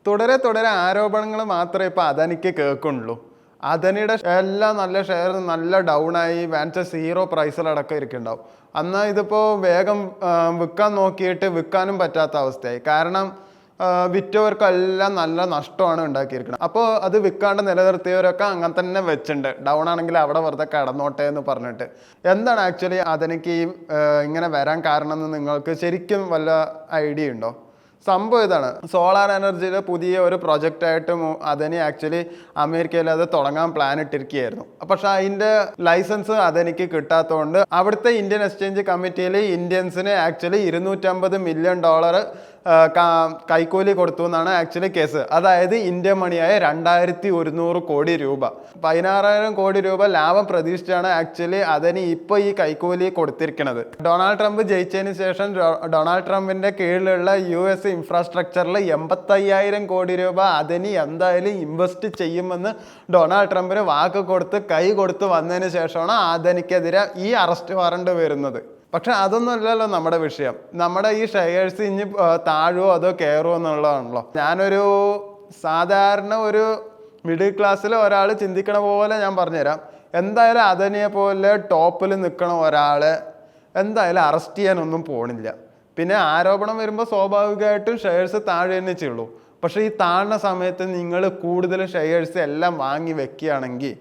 തുടരെ തുടരെ ആരോപണങ്ങൾ മാത്രമേ ഇപ്പോൾ അദാനിക്ക് കേൾക്കുള്ളൂ. അദനിയുടെ എല്ലാം നല്ല ഷെയർ നല്ല ഡൗൺ ആയി വാൻച്ച 0 പ്രൈസിലടക്കം ഇരിക്കുന്നുണ്ടാവും. എന്നാൽ ഇതിപ്പോൾ വേഗം വിൽക്കാൻ നോക്കിയിട്ട് വിൽക്കാനും പറ്റാത്ത അവസ്ഥയായി. കാരണം വിറ്റവർക്കെല്ലാം നല്ല നഷ്ടമാണ് ഉണ്ടാക്കിയിരിക്കുന്നത്. അപ്പോൾ അത് വിൽക്കാണ്ട് നിലനിർത്തിയവരൊക്കെ അങ്ങനെ തന്നെ വെച്ചിട്ടുണ്ട്. ഡൗൺ ആണെങ്കിൽ അവിടെ വെറുതെ കടന്നോട്ടെ എന്ന് പറഞ്ഞിട്ട്. എന്താണ് ആക്ച്വലി അദനിക്ക് ഇങ്ങനെ വരാൻ കാരണം എന്ന് നിങ്ങൾക്ക് ശരിക്കും വല്ല ഐഡിയ ഉണ്ടോ? സംഭവം ഇതാണ്, സോളാർ എനർജിയുടെ പുതിയ ഒരു പ്രൊജക്റ്റായിട്ട് അദനി ആക്ച്വലി അമേരിക്കയിൽ അത് തുടങ്ങാൻ പ്ലാൻ ഇട്ടിരിക്കുകയായിരുന്നു. പക്ഷെ അതിൻ്റെ ലൈസൻസ് അദനിക്ക് കിട്ടാത്തതുകൊണ്ട് അവിടുത്തെ ഇന്ത്യൻ എക്സ്ചേഞ്ച് കമ്മിറ്റിയിൽ ഇന്ത്യൻസിന് ആക്ച്വലി $250 മില്യൺ കൈക്കൂലി കൊടുത്തു എന്നാണ് ആക്ച്വലി കേസ്. അതായത് ഇന്ത്യൻ മണിയായ 2100 കോടി രൂപ, 16,000 കോടി രൂപ ലാഭം പ്രതീക്ഷിച്ചാണ് ആക്ച്വലി അദനി ഇപ്പോൾ ഈ കൈക്കൂലി കൊടുത്തിരിക്കുന്നത്. ഡൊണാൾഡ് ട്രംപ് ജയിച്ചതിന് ശേഷം ഡൊണാൾഡ് ട്രംപിന്റെ കീഴിലുള്ള US ഇൻഫ്രാസ്ട്രക്ചറിൽ 85,000 കോടി രൂപ അദനി എന്തായാലും ഇൻവെസ്റ്റ് ചെയ്യുമെന്ന് ഡൊണാൾഡ് ട്രംപിന് വാക്ക് കൊടുത്ത് കൈ കൊടുത്ത് വന്നതിന് ശേഷമാണ് അദനിക്കെതിരെ ഈ അറസ്റ്റ് വാറണ്ട് വരുന്നത്. പക്ഷെ അതൊന്നും അല്ലല്ലോ നമ്മുടെ വിഷയം. നമ്മുടെ ഈ ഷെയർസ് ഇനി താഴുമോ അതോ കയറുമോ എന്നുള്ളതാണല്ലോ. ഞാനൊരു സാധാരണ ഒരു മിഡിൽ ക്ലാസ്സിൽ ഒരാൾ ചിന്തിക്കണ പോലെ ഞാൻ പറഞ്ഞുതരാം. എന്തായാലും അദനിയെ പോലെ ടോപ്പിൽ നിൽക്കണ ഒരാളെ എന്തായാലും അറസ്റ്റ് ചെയ്യാനൊന്നും പോണില്ല. പിന്നെ ആരോപണം വരുമ്പോൾ സ്വാഭാവികമായിട്ടും ഷെയർസ് താഴെ തന്നെ ചെയ്യുള്ളൂ. പക്ഷേ ഈ താഴ്ന്ന സമയത്ത് നിങ്ങൾ കൂടുതൽ ഷെയർസ് എല്ലാം വാങ്ങി വെക്കുകയാണെങ്കിൽ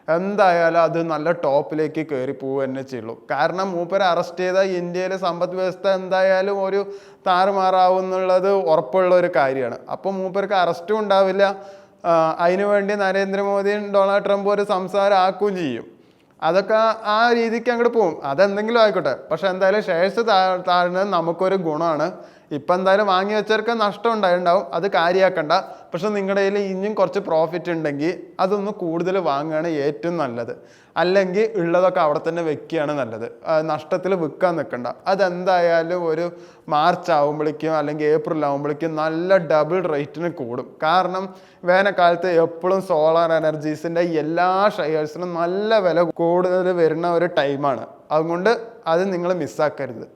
എന്തായാലും അത് നല്ല ടോപ്പിലേക്ക് കയറി പോവുക തന്നെ ചെയ്യുള്ളൂ. കാരണം മൂപ്പരെ അറസ്റ്റ് ചെയ്ത ഇന്ത്യയിലെ സമ്പദ് വ്യവസ്ഥ എന്തായാലും ഒരു താറുമാറാവും എന്നുള്ളത് ഉറപ്പുള്ള ഒരു കാര്യമാണ്. അപ്പോൾ മൂപ്പർക്ക് അറസ്റ്റും ഉണ്ടാവില്ല. അതിനുവേണ്ടി നരേന്ദ്രമോദിയും ഡൊണാൾഡ് ട്രംപും ഒരു സംസാരം ആക്കുകയും ചെയ്യും. അതൊക്കെ ആ രീതിക്ക് അങ്ങോട്ട് പോകും. അതെന്തെങ്കിലും ആയിക്കോട്ടെ. പക്ഷെ എന്തായാലും ഷെയർസ് താഴ്ന്നത് നമുക്കൊരു ഗുണമാണ്. ഇപ്പം എന്തായാലും വാങ്ങി വെച്ചവർക്ക് നഷ്ടം ഉണ്ടായിട്ടുണ്ടാവും, അത് കാര്യമാക്കണ്ട. പക്ഷെ നിങ്ങളുടെ കയ്യിൽ ഇനിയും കുറച്ച് പ്രോഫിറ്റ് ഉണ്ടെങ്കിൽ അതൊന്ന് കൂടുതൽ വാങ്ങുകയാണ് ഏറ്റവും നല്ലത്. അല്ലെങ്കിൽ ഉള്ളതൊക്കെ അവിടെ തന്നെ വെക്കുകയാണ് നല്ലത്. നഷ്ടത്തിൽ വിൽക്കാൻ നിൽക്കണ്ട. അതെന്തായാലും ഒരു മാർച്ച് ആകുമ്പോഴേക്കും അല്ലെങ്കിൽ ഏപ്രിൽ ആകുമ്പോഴേക്കും നല്ല ഡബിൾ റേറ്റിന് കൂടും. കാരണം വേനൽക്കാലത്ത് എപ്പോഴും സോളാർ എനർജീസിൻ്റെ എല്ലാ ഷെയർസിനും നല്ല വില കൂടുതൽ വരുന്ന ഒരു ടൈമാണ്. അതുകൊണ്ട് അത് നിങ്ങൾ മിസ്സാക്കരുത്.